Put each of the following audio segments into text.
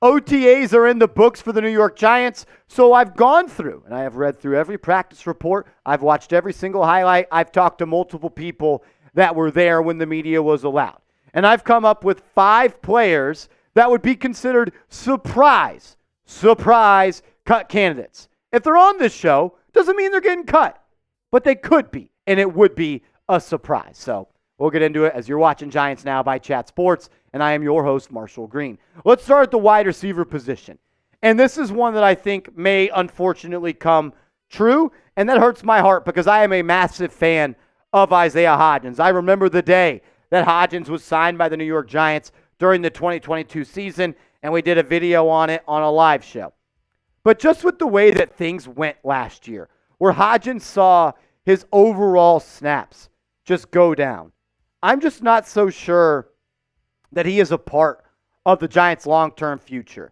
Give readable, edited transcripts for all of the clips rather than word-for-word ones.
OTAs are in the books for the New York Giants, so I've gone through and I have read through every practice report. I've watched every single highlight. I've talked to multiple people that were there when the media was allowed. And I've come up with 5 players that would be considered surprise cut candidates. If they're on this show, doesn't mean they're getting cut, but they could be, and it would be a surprise. So we'll get into it as you're watching Giants Now by Chat Sports, and I am your host, Marshall Green. Let's start at the wide receiver position. And this is one that I think may unfortunately come true, and that hurts my heart because I am a massive fan of Isaiah Hodgins. I remember the day that Hodgins was signed by the New York Giants during the 2022 season, and we did a video on it on a live show. But just with the way that things went last year, where Hodgins saw his overall snaps just go down, I'm just not so sure that he is a part of the Giants' long-term future.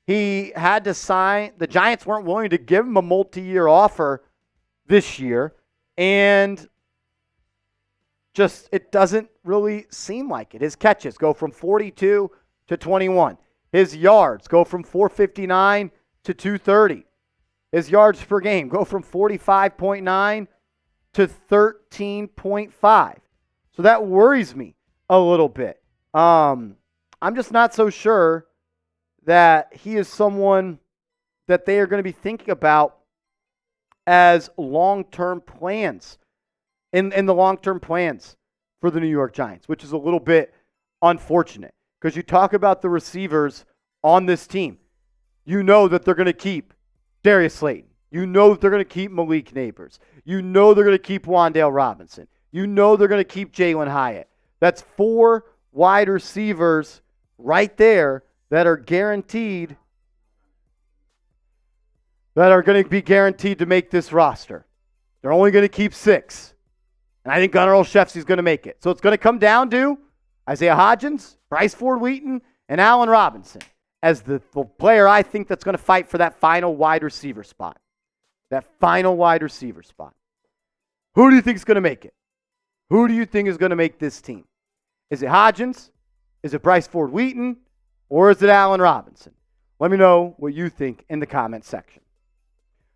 He had to sign. The Giants weren't willing to give him a multi-year offer this year, and just it doesn't really seem like it. His catches go from 42 to 21. His yards go from 459 to 230. His yards per game go from 45.9 to 13.5. So that worries me a little bit. I'm just not so sure that he is someone that they are going to be thinking about as long-term plans, in the long-term plans for the New York Giants, which is a little bit unfortunate because you talk about the receivers on this team. You know that they're going to keep Darius Slayton. You know that they're going to keep Malik Nabers. You know they're going to keep Wan'Dale Robinson. You know they're going to keep Jalen Hyatt. That's 4 wide receivers right there that are guaranteed, that are going to be guaranteed to make this roster. They're only going to keep 6. And I think Gunnar Olszewski's going to make it. So it's going to come down to Isaiah Hodgins, Bryce Ford-Wheaton, and Allen Robinson as the player I think that's going to fight for that final wide receiver spot. That final wide receiver spot. Who do you think is going to make it? Who do you think is going to make this team? Is it Hodgins? Is it Bryce Ford-Wheaton? Or is it Allen Robinson? Let me know what you think in the comment section.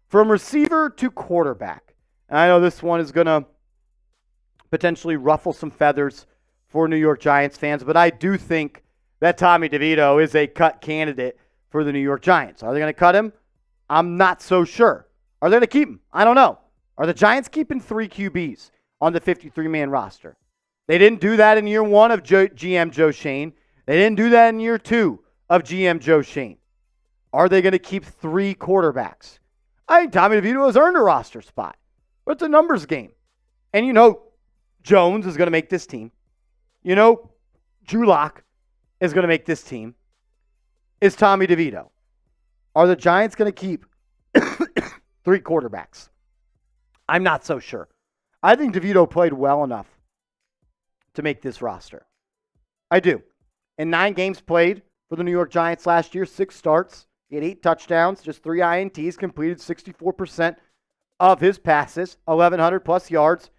From receiver to quarterback. And I know this one is going to potentially ruffle some feathers for New York Giants fans, but I do think that Tommy DeVito is a cut candidate for the New York Giants. Are they going to cut him? I'm not so sure. Are they going to keep him? I don't know. Are the Giants keeping 3 QBs on the 53-man roster? They didn't do that in year 1 of GM Joe Shane. They didn't do that in year 2 of GM Joe Shane. Are they going to keep 3 quarterbacks? I think Tommy DeVito has earned a roster spot. But it's a numbers game. And you know Jones is going to make this team. You know Drew Lock is going to make this team. Is Tommy DeVito. Are the Giants going to keep 3 quarterbacks? I'm not so sure. I think DeVito played well enough to make this roster. I do. In 9 games played for the New York Giants last year, 6 starts, he had 8 touchdowns, just 3 INTs, completed 64% of his passes, 1,100 plus yards,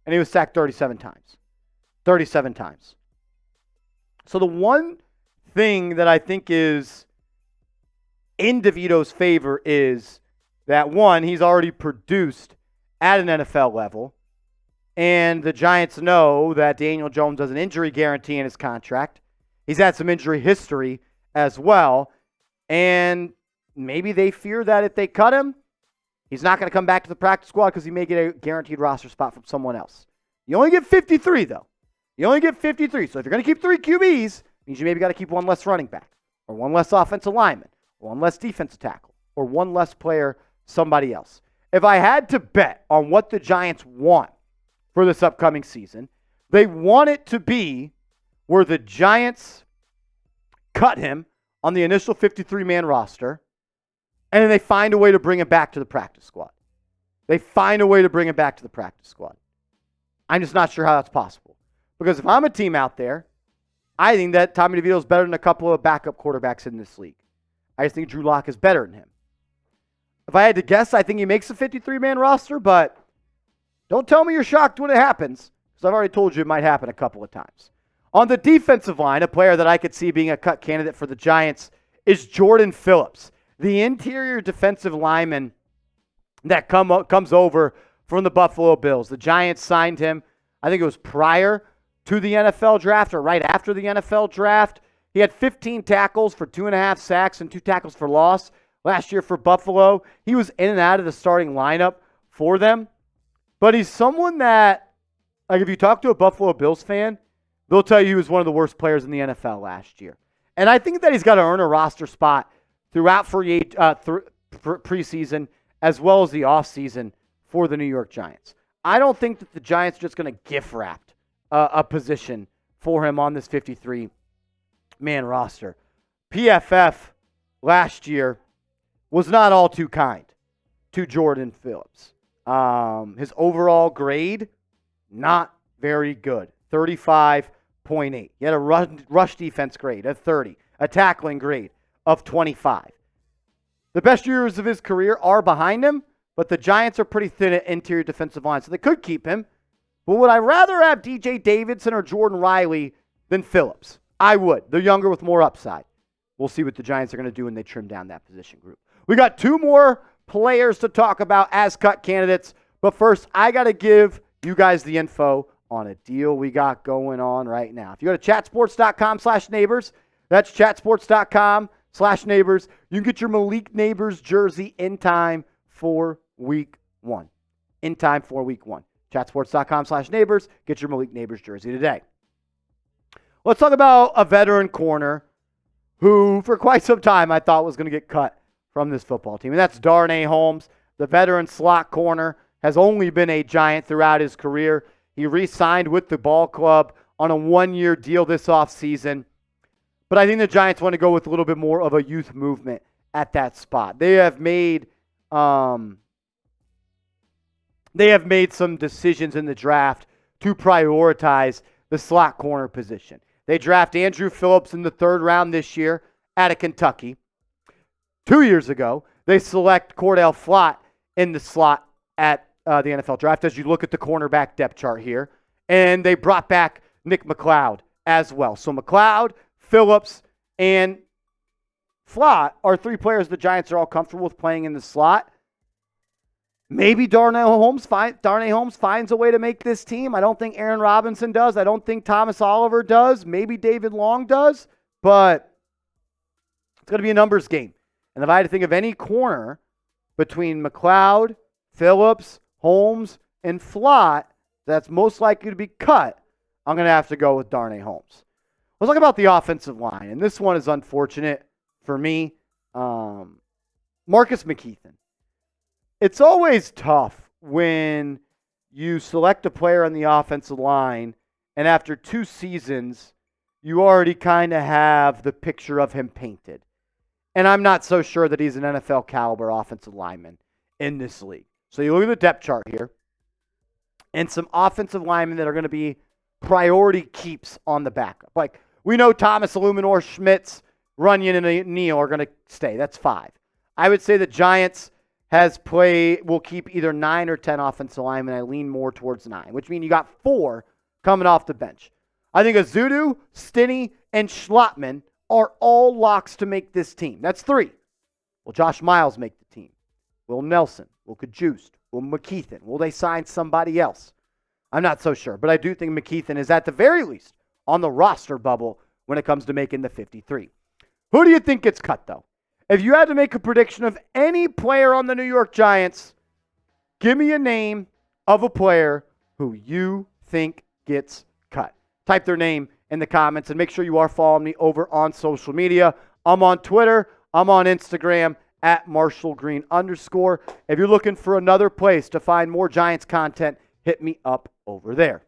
and he was sacked 37 times. 37 times. So the one thing that I think is in DeVito's favor is that, one, he's already produced at an NFL level, and the Giants know that Daniel Jones has an injury guarantee in his contract. He's had some injury history as well, and maybe they fear that if they cut him, he's not going to come back to the practice squad because he may get a guaranteed roster spot from someone else. You only get 53, though. You only get 53. So if you're going to keep 3 QBs, it means you maybe got to keep 1 less running back, or 1 less offensive lineman, or 1 less defensive tackle, or 1 less player somebody else. If I had to bet on what the Giants want for this upcoming season, they want it to be where the Giants cut him on the initial 53-man roster, and then they find a way to bring him back to the practice squad. They find a way to bring him back to the practice squad. I'm just not sure how that's possible. Because if I'm a team out there, I think that Tommy DeVito is better than a couple of backup quarterbacks in this league. I just think Drew Lock is better than him. If I had to guess, I think he makes a 53-man roster, but don't tell me you're shocked when it happens, because I've already told you it might happen a couple of times. On the defensive line, a player that I could see being a cut candidate for the Giants is Jordan Phillips, the interior defensive lineman that comes over from the Buffalo Bills. The Giants signed him, I think it was prior to the NFL draft or right after the NFL draft. He had 15 tackles for 2.5 sacks and 2 tackles for loss last year for Buffalo. He was in and out of the starting lineup for them. But he's someone that, like, if you talk to a Buffalo Bills fan, they'll tell you he was one of the worst players in the NFL last year. And I think that he's got to earn a roster spot throughout preseason as well as the offseason for the New York Giants. I don't think that the Giants are just going to gift wrap a position for him on this 53-man roster. PFF last year was not all too kind to Jordan Phillips. His overall grade, not very good, 35.8. He had a rush defense grade of 30, a tackling grade of 25. The best years of his career are behind him, but the Giants are pretty thin at interior defensive line, so they could keep him. But would I rather have DJ Davidson or Jordan Riley than Phillips? I would. They're younger with more upside. We'll see what the Giants are going to do when they trim down that position group. We got 2 more players to talk about as cut candidates, but first I got to give you guys the info on a deal we got going on right now. If you go to chatsports.com/neighbors, that's chatsports.com/neighbors, you can get your Malik Nabers jersey in time for week 1. In time for week 1. Chatsports.com/neighbors, get your Malik Nabers jersey today. Let's talk about a veteran corner who for quite some time I thought was going to get cut from this football team, and that's Darnay Holmes. The veteran slot corner has only been a Giant throughout his career. He re-signed with the ball club on a 1-year deal this offseason. But I think the Giants want to go with a little bit more of a youth movement at that spot. They have made some decisions in the draft to prioritize the slot corner position. They draft Andrew Phillips in the 3rd round this year out of Kentucky. 2 years ago, they select Cordell Flott in the slot at the NFL draft, as you look at the cornerback depth chart here. And they brought back Nick McLeod as well. So McLeod, Phillips, and Flott are 3 players the Giants are all comfortable with playing in the slot. Maybe Darnay Holmes finds a way to make this team. I don't think Aaron Robinson does. I don't think Thomas Oliver does. Maybe David Long does. But it's going to be a numbers game. And if I had to think of any corner between McLeod, Phillips, Holmes, and Flott that's most likely to be cut, I'm going to have to go with Darnay Holmes. Let's talk about the offensive line. And this one is unfortunate for me. Marcus McKethan. It's always tough when you select a player on the offensive line and after 2 seasons, you already kind of have the picture of him painted. And I'm not so sure that he's an NFL caliber offensive lineman in this league. So you look at the depth chart here and some offensive linemen that are going to be priority keeps on the backup. Like we know Thomas Illuminor, Schmitz, Runyon, and Neal are going to stay. That's 5. I would say the Giants will keep either 9 or 10 offensive linemen. I lean more towards 9, which means you got 4 coming off the bench. I think Azudu, Stinney, and Schlottman are all locks to make this team. That's 3. Will Josh Miles make the team? Will Nelson? Will Kajust? Will McKethan? Will they sign somebody else? I'm not so sure, but I do think McKethan is at the very least on the roster bubble when it comes to making the 53. Who do you think gets cut, though? If you had to make a prediction of any player on the New York Giants, give me a name of a player who you think gets cut. Type their name in the comments and make sure you are following me over on social media. I'm on Twitter. I'm on Instagram at @MarshallGreen_. If you're looking for another place to find more Giants content, hit me up over there.